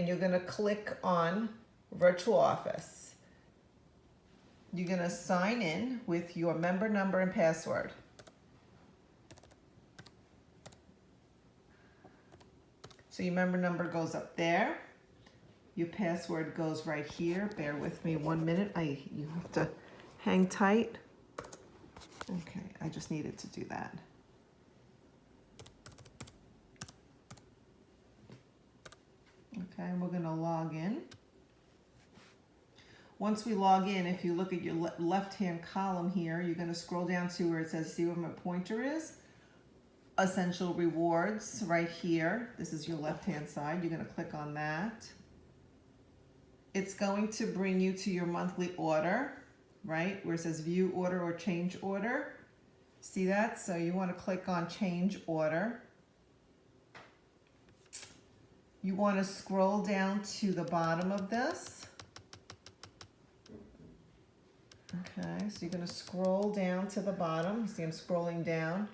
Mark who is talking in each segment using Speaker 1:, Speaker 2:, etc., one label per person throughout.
Speaker 1: and you're gonna click on Virtual Office. You're gonna sign in with your member number and password. So your member number goes up there. Your password goes right here. Bear with me 1 minute. You have to hang tight. Okay, I just needed to do that. Okay, and we're gonna log in. Once we log in, if you look at your left-hand column here, you're gonna scroll down to where it says, see where my pointer is? Essential Rewards, right here. This is your left-hand side. You're gonna click on that. It's going to bring you to your monthly order, right? Where it says View Order or Change Order. See that? So you wanna click on Change Order. You wanna scroll down to the bottom of this. Okay, so you're gonna scroll down to the bottom. You see I'm scrolling down.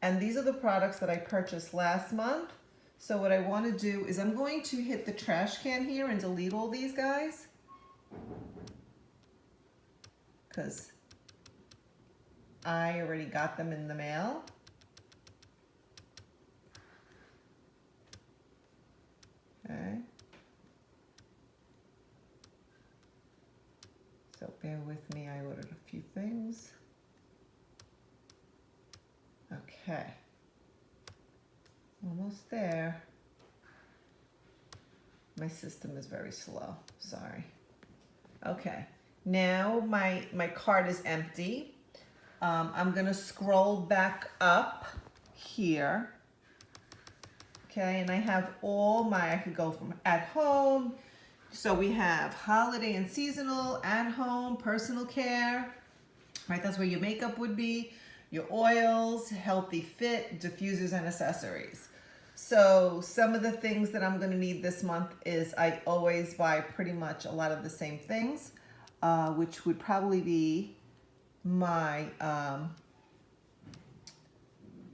Speaker 1: And these are the products that I purchased last month. So what I want to do is I'm going to hit the trash can here and delete all these guys. Because I already got them in the mail. Okay. So bear with me, I ordered a few things. Okay, almost there. My system is very slow, sorry. Okay, now my cart is empty. I'm gonna scroll back up here. Okay, and I have all I could go from at home. So we have holiday and seasonal, at home, personal care, right? That's where your makeup would be. Your oils, healthy fit, diffusers, and accessories. So some of the things that I'm gonna need this month is I always buy pretty much a lot of the same things, which would probably be my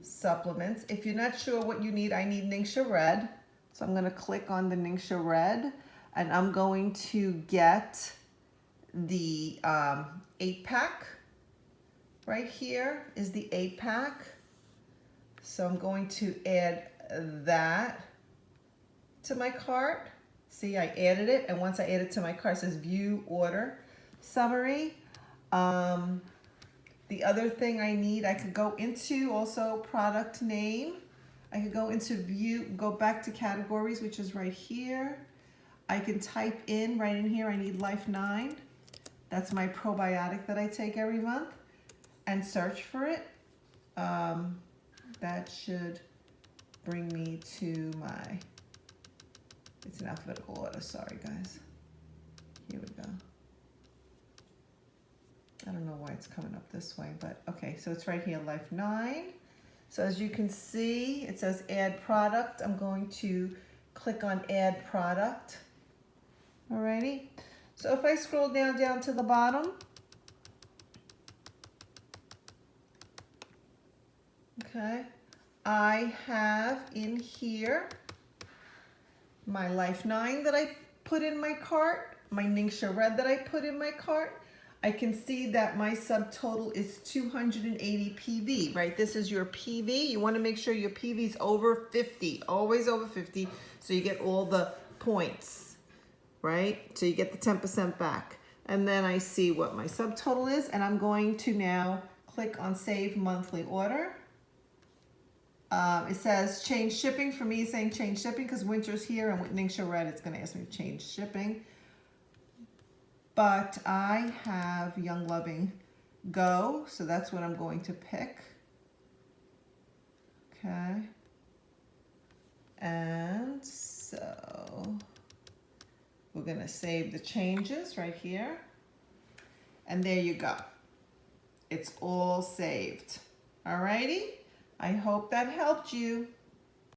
Speaker 1: supplements. If you're not sure what you need, I need Ningxia Red. So I'm gonna click on the Ningxia Red and I'm going to get the 8-pack. Right here is the 8-pack. So I'm going to add that to my cart. See, I added it, and once I add it to my cart, it says View Order Summary. The other thing I need, I could go into also product name. I could go into view, go back to categories, which is right here. I can type in right in here, I need Life 9. That's my probiotic that I take every month. And search for it. That should bring me to my, it's in alphabetical order, sorry guys. Here we go. I don't know why it's coming up this way, but okay, so it's right here, Life 9. So as you can see, it says add product. I'm going to click on add product. Alrighty. So if I scroll down to the bottom, okay, I have in here my Life 9 that I put in my cart, my Ningxia Red that I put in my cart. I can see that my subtotal is 280 PV, right? This is your PV. You want to make sure your PV is over 50, always over 50, so you get all the points, right? So you get the 10% back. And then I see what my subtotal is, and I'm going to now click on Save Monthly Order. It says change shipping. For me, it's saying change shipping because winter's here, and with Ningxia Red, it's going to ask me to change shipping. But I have Young Loving Go, so that's what I'm going to pick. Okay. And so we're going to save the changes right here. And there you go. It's all saved. Alrighty? I hope that helped you.